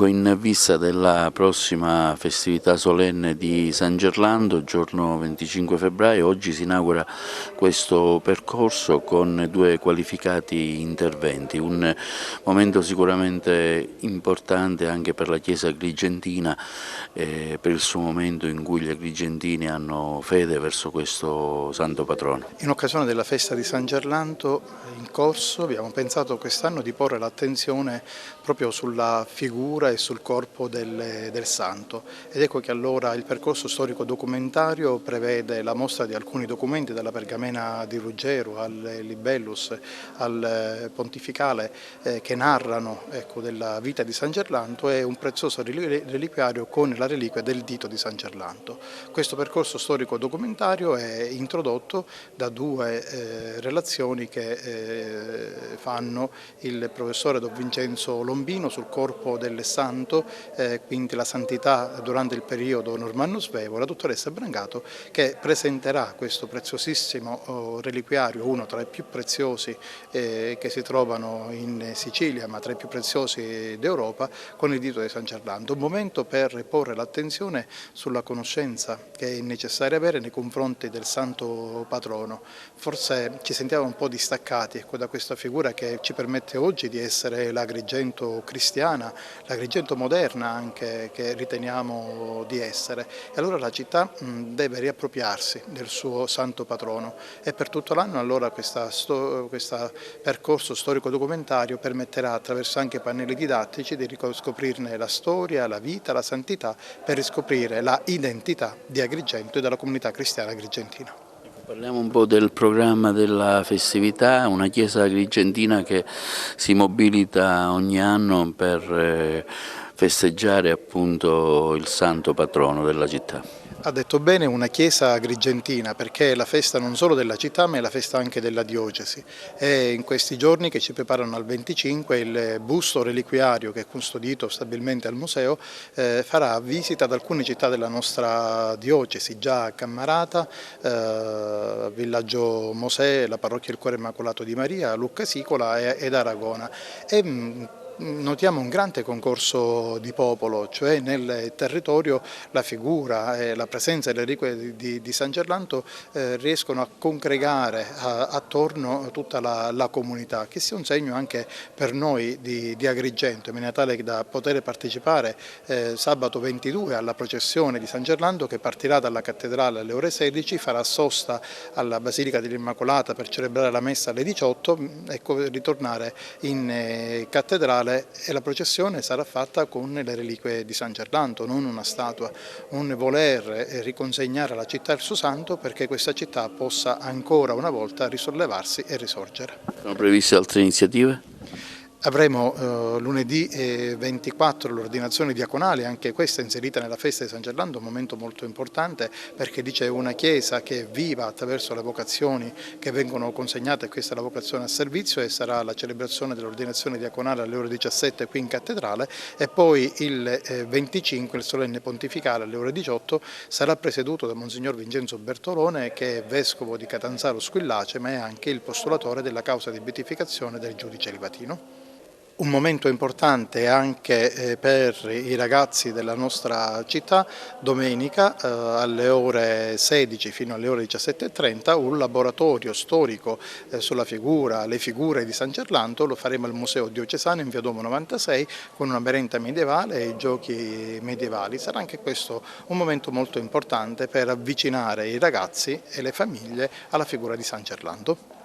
In vista della prossima festività solenne di San Gerlando, giorno 25 febbraio, oggi si inaugura questo percorso con due qualificati interventi, un momento sicuramente importante anche per la Chiesa Agrigentina, per il suo momento in cui gli agrigentini hanno fede verso questo santo patrono. In occasione della festa di San Gerlando in corso abbiamo pensato quest'anno di porre l'attenzione proprio sulla figura e sul corpo del santo, ed ecco che allora il percorso storico documentario prevede la mostra di alcuni documenti dalla pergamena di Ruggero al Libellus al Pontificale che narrano della vita di San Gerlando, e un prezioso reliquiario con la reliquia del dito di San Gerlando. Questo percorso storico documentario è introdotto da due relazioni che fanno il professore Don Vincenzo Lombino sul corpo del santo, quindi la santità durante il periodo normanno-svevo, la dottoressa Brangato, che presenterà questo preziosissimo reliquiario, uno tra i più preziosi che si trovano in Sicilia, ma tra i più preziosi d'Europa, con il dito di San Gerlando. Un momento per porre l'attenzione sulla conoscenza che è necessaria avere nei confronti del santo patrono. Forse ci sentiamo un po' distaccati da questa figura che ci permette oggi di essere l'Agrigento cristiana, l'Agrigento moderna anche, che riteniamo di essere, e allora la città deve riappropriarsi del suo santo patrono, e per tutto l'anno allora questo percorso storico-documentario permetterà, attraverso anche pannelli didattici, di riscoprirne la storia, la vita, la santità, per riscoprire la identità di Agrigento e della comunità cristiana agrigentina. Parliamo un po' del programma della festività, una chiesa agrigentina che si mobilita ogni anno per festeggiare appunto il santo patrono della città. Ha detto bene, una chiesa agrigentina, perché è la festa non solo della città ma è la festa anche della diocesi. È in questi giorni che ci preparano al 25 il busto reliquiario, che è custodito stabilmente al museo, farà visita ad alcune città della nostra diocesi, già a Cammarata, Villaggio Mosè, la parrocchia del Cuore Immacolato di Maria, Lucca Sicola ed Aragona. Notiamo un grande concorso di popolo, cioè nel territorio la figura e la presenza delle reliquie di San Gerlando riescono a congregare attorno tutta la comunità, che sia un segno anche per noi di Agrigento, in maniera tale da poter partecipare sabato 22 alla processione di San Gerlando, che partirà dalla cattedrale alle ore 16, farà sosta alla Basilica dell'Immacolata per celebrare la messa alle 18 e ritornare in cattedrale, e la processione sarà fatta con le reliquie di San Gerlando, non una statua, un voler riconsegnare alla città il suo santo, perché questa città possa ancora una volta risollevarsi e risorgere. Sono previste altre iniziative? Avremo lunedì 24 l'ordinazione diaconale, anche questa inserita nella festa di San Gerlando, un momento molto importante, perché dice una chiesa che è viva attraverso le vocazioni che vengono consegnate, e questa è la vocazione a servizio, e sarà la celebrazione dell'ordinazione diaconale alle ore 17 qui in cattedrale, e poi il 25 il solenne pontificale alle ore 18 sarà presieduto da Monsignor Vincenzo Bertolone, che è vescovo di Catanzaro Squillace, ma è anche il postulatore della causa di beatificazione del giudice Livatino. Un momento importante anche per i ragazzi della nostra città: domenica alle ore 16 fino alle ore 17:30 un laboratorio storico sulla figura, le figure di San Gerlando. Lo faremo al Museo Diocesano in via Duomo 96 con una merenda medievale e i giochi medievali. Sarà anche questo un momento molto importante per avvicinare i ragazzi e le famiglie alla figura di San Gerlando.